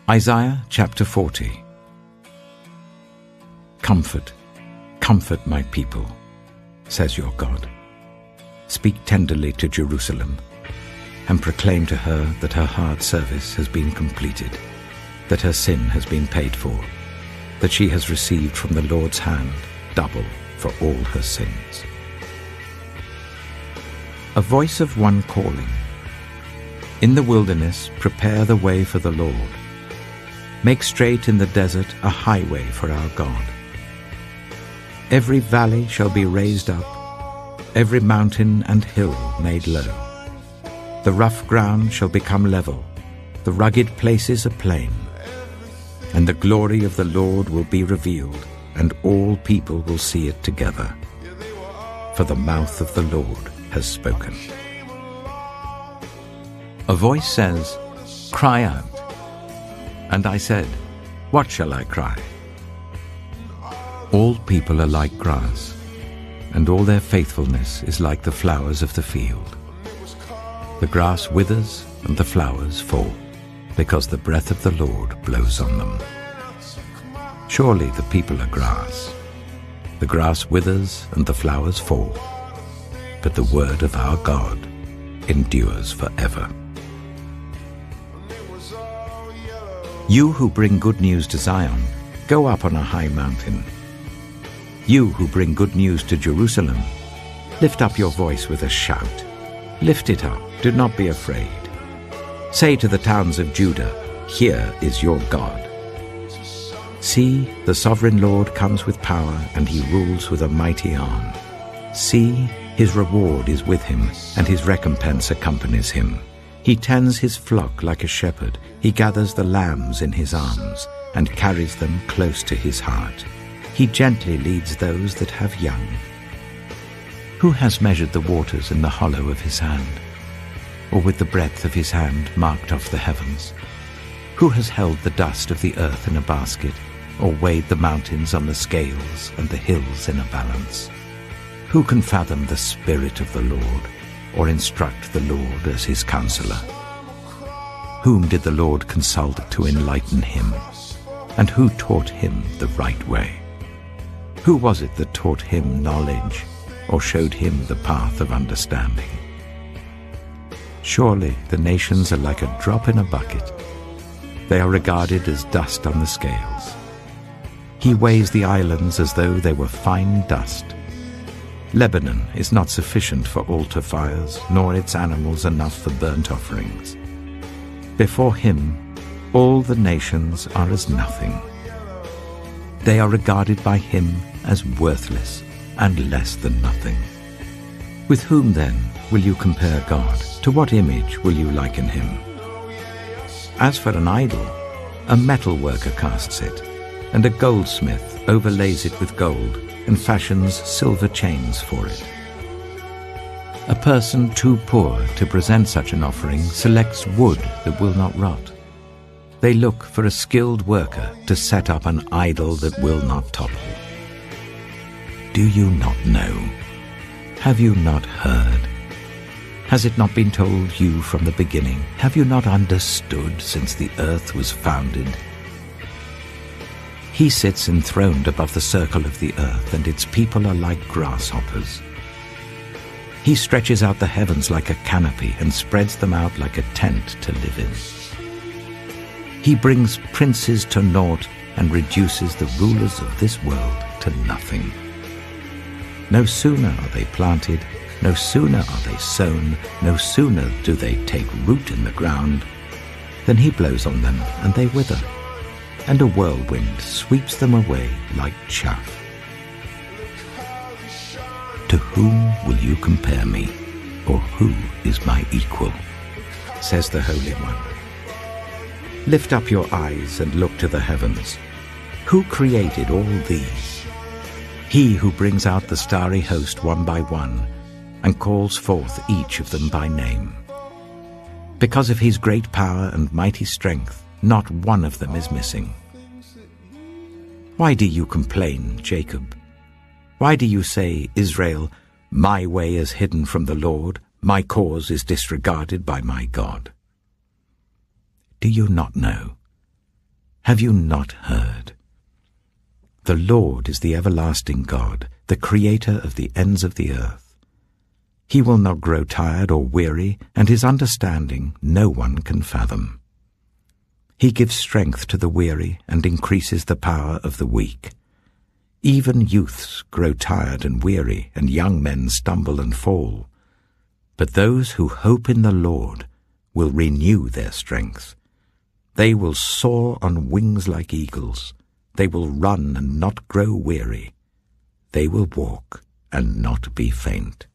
Isaiah chapter 40. Comfort, comfort my people, says your God. Speak tenderly to Jerusalem, and proclaim to her that her hard service has been completed, that her sin has been paid for, that she has received from the Lord's hand double for all her sins. A voice of one calling. In the wilderness, prepare the way for the Lord. Make straight in the desert a highway for our God. Every valley shall be raised up, every mountain and hill made low. The rough ground shall become level, the rugged places a plain. And the glory of the Lord will be revealed, and all people will see it together. For the mouth of the Lord has spoken. A voice says, "Cry out." And I said, "What shall I cry?" All people are like grass, and all their faithfulness is like the flowers of the field. The grass withers and the flowers fall, because the breath of the Lord blows on them. Surely the people are grass. The grass withers and the flowers fall, but the word of our God endures forever. You who bring good news to Zion, go up on a high mountain. You who bring good news to Jerusalem, lift up your voice with a shout. Lift it up, do not be afraid. Say to the towns of Judah, "Here is your God." See, the sovereign Lord comes with power, and he rules with a mighty arm. See, his reward is with him, and his recompense accompanies him. He tends his flock like a shepherd. He gathers the lambs in his arms and carries them close to his heart. He gently leads those that have young. Who has measured the waters in the hollow of his hand, or with the breadth of his hand marked off the heavens? Who has held the dust of the earth in a basket, or weighed the mountains on the scales and the hills in a balance? Who can fathom the Spirit of the Lord, or instruct the Lord as his counselor? Whom did the Lord consult to enlighten him? And who taught him the right way? Who was it that taught him knowledge, or showed him the path of understanding? Surely the nations are like a drop in a bucket. They are regarded as dust on the scales. He weighs the islands as though they were fine dust. Lebanon is not sufficient for altar fires, nor its animals enough for burnt offerings. Before him, all the nations are as nothing. They are regarded by him as worthless and less than nothing. With whom then will you compare God? To what image will you liken him? As for an idol, a metal worker casts it, and a goldsmith overlays it with gold and fashions silver chains for it. A person too poor to present such an offering selects wood that will not rot. They look for a skilled worker to set up an idol that will not topple. Do you not know? Have you not heard? Has it not been told you from the beginning? Have you not understood since the earth was founded? He sits enthroned above the circle of the earth, and its people are like grasshoppers. He stretches out the heavens like a canopy and spreads them out like a tent to live in. He brings princes to naught and reduces the rulers of this world to nothing. No sooner are they planted, no sooner are they sown, no sooner do they take root in the ground, than he blows on them and they wither, and a whirlwind sweeps them away like chaff. To whom will you compare me, or who is my equal? Says the Holy One. Lift up your eyes and look to the heavens. Who created all these? He who brings out the starry host one by one, and calls forth each of them by name. Because of his great power and mighty strength, not one of them is missing. Why do you complain, Jacob? Why do you say, Israel, my way is hidden from the Lord, my cause is disregarded by my God? Do you not know? Have you not heard? The Lord is the everlasting God, the Creator of the ends of the earth. He will not grow tired or weary, and his understanding no one can fathom. He gives strength to the weary and increases the power of the weak. Even youths grow tired and weary, and young men stumble and fall. But those who hope in the Lord will renew their strength. They will soar on wings like eagles. They will run and not grow weary. They will walk and not be faint.